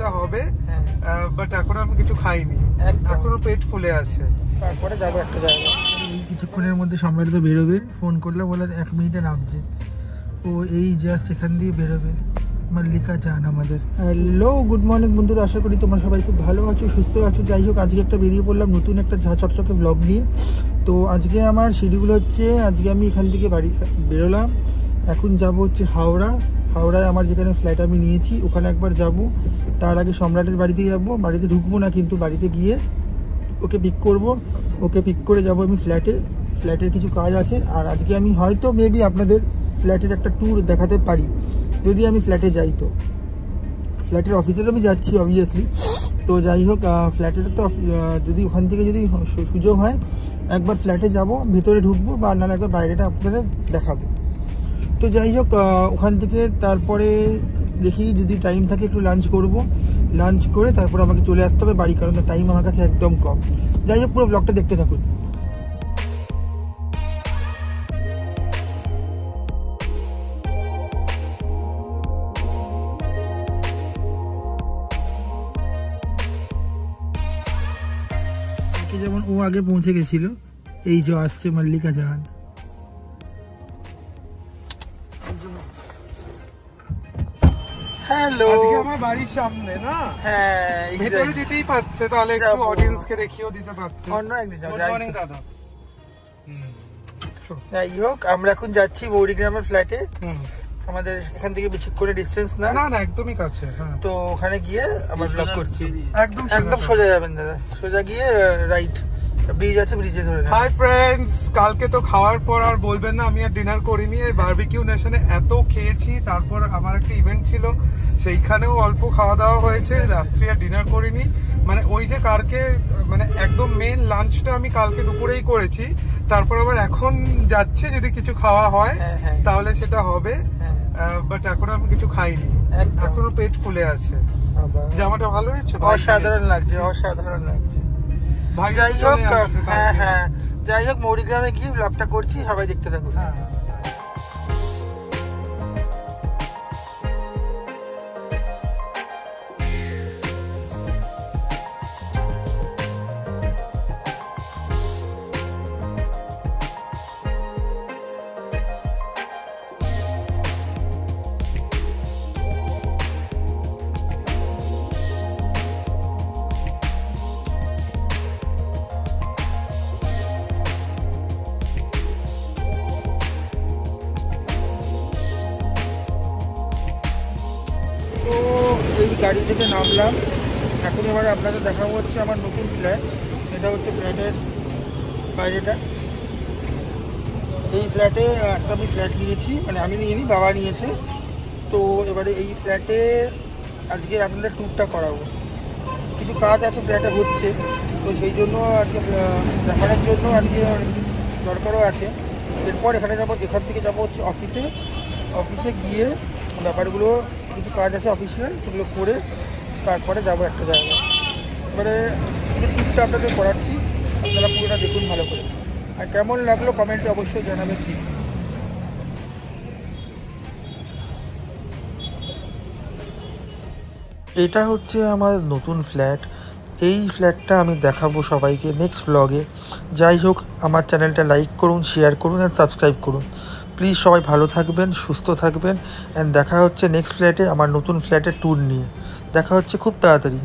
সেটা হবে, বাট এখন আমি কিছু খাইনি, এখনো পেট ফুলে আছে। তারপরে যাবো একটা জায়গায়। কিছুক্ষণের মধ্যে সম্রাট তো বেরোবে, ফোন করলে বলে 1 মিনিটে নামছে। ও এই জাস্ট এখান দিয়ে বেরোবে। মল্লিকা চান আমাদের। হ্যালো, গুড মর্নিং বন্ধুরা, আশা করি তোমরা সবাই খুব ভালো আছো, সুস্থ আছো। যাই হোক, আজকে একটা বেরিয়ে পড়লাম নতুন একটা ঝা চকচকে ব্লগ নিয়ে। তো আজকে আমার শিডিউল হচ্ছে, আজকে আমি এখান থেকে বাড়ি বেরোলাম, এখন যাব হচ্ছে হাওড়ায় আমার যেখানে ফ্ল্যাট আমি নিয়েছি ওখানে একবার যাব। তার আগে সম্রাটের বাড়িতে যাব, বাড়িতে ঢুকবো না কিন্তু বাড়িতে গিয়ে ওকে পিক করব। ওকে পিক করে যাব আমি ফ্ল্যাটের কিছু কাজ আছে। আর আজকে আমি হয়তো মেবি আপনাদের ফ্ল্যাটের একটা ট্যুর দেখাতে পারি যদি আমি ফ্ল্যাটে যাই। তো ফ্ল্যাটের অফিসে তো আমি যাচ্ছি অবভিয়াসলি। তো যাই হোক, ফ্ল্যাটের তো যদি ওখান থেকে যদি সুযোগ হয় একবার ফ্ল্যাটে যাব, ভেতরে ঢুকবো, বা নাহলে একবার বাইরেটা আপনাদের দেখাবো। তো যাই হোক, ওখান থেকে তারপরে দেখি যদি টাইম থাকে একটু লাঞ্চ করব, লাঞ্চ করে তারপর আমাকে চলে আসতে হবে বাড়ি, কারণ টাইম আমার কাছে একদম কম। যাই হোক, পুরো ব্লগটা দেখতে থাকুন। যেমন ও আগে পৌঁছে গেছিল, এই যে আসছে মল্লিকা জাহান। হ্যালো, আজকে আমার বাড়ির সামনে না? হ্যাঁ, ভেতরে যেতেই পারতে, তাহলে একটু অডিয়েন্সকে দেখিয়েও দিতে পারতে। অন্য একদিন যাও। গুড মর্নিং দাদা। যাই হোক, আমরা এখন যাচ্ছি মৌরিগ্রামের ফ্ল্যাটে। আমাদের এখান থেকে বেশি করে ডিসটেন্স না, না একদমই কাছে। তো ওখানে গিয়ে আমরা ব্লগ করছি। একদম সোজা যাবেন দাদা, সোজা গিয়ে রাইট ব্রিজ আছে, ব্রিজে ধরে। হাই ফ্রেন্ডস, কালকে তো খাওয়ার পর আর বলবেন না আমি আর ডিনার করিনি। এই বারবিকিউ নেশনে এত খেয়েছি, তারপর আমার একটা ইভেন্ট ছিল, সেইখানেও অল্প খাওয়া দাওয়া হয়েছে, রাত্রি আর ডিনার করিনি। মানে ওই যে কালকে মানে একদম মেন লাঞ্চটা আমি কালকে দুপুরেই করেছি, তারপর আবার এখন যাচ্ছে যদি কিছু খাওয়া হয় তাহলে সেটা হবে, বাট এখন আমি কিছু খাইনি, এখনো পেট ফুলে আছে। জামাটা ভালো হয়েছে, অসাধারণ লাগছে, অসাধারণ লাগছে। যাই হোক, যাই হোক, মৌরিগ্রামে গিয়ে ব্লগটা করছি, সবাই দেখতে থাকুন। এই গাড়ি থেকে নামলাম, এখন এবারে আপনাদের দেখাবো হচ্ছে আমার নতুন ফ্ল্যাট। এটা হচ্ছে ফ্ল্যাটের বাইরেটা। এই ফ্ল্যাটে একটা আমি ফ্ল্যাট নিয়েছি, মানে আমি নিইনি, বাবা নিয়েছে। তো এবারে এই ফ্ল্যাটে আজকে আপনাদের ট্যুরটা করাবো। কিছু কাজ আছে ফ্ল্যাটে হচ্ছে, তো সেই জন্য আজকে দেখানোর জন্য আজকে দরকারও আছে। এরপর এখানে যাবো, এখান থেকে যাবো হচ্ছে অফিসে গিয়ে ব্যাপারগুলো, কিছু কাজ আছে অফিসিয়াল, সেগুলো করে তারপরে যাবো একটা জায়গায়। এবারে ট্যুরটা আপনাদের করাচ্ছি, আপনারা পুরোটা দেখুন ভালো করে। আর কেমন লাগলো কমেন্টে অবশ্যই জানাবেন। এটা হচ্ছে আমার নতুন ফ্ল্যাট। এই ফ্ল্যাটটা আমি দেখাবো সবাইকে নেক্সট ব্লগে। যাই হোক, আমার চ্যানেলটা লাইক করুন, শেয়ার করুন অ্যান্ড সাবস্ক্রাইব করুন প্লিজ। সবাই ভালো থাকবেন, সুস্থ থাকবেন, অ্যান্ড দেখা হচ্ছে নেক্সট ফ্ল্যাটে, আমার নতুন ফ্ল্যাটের ট্যুর নিয়ে। দেখা হচ্ছে খুব তাড়াতাড়ি।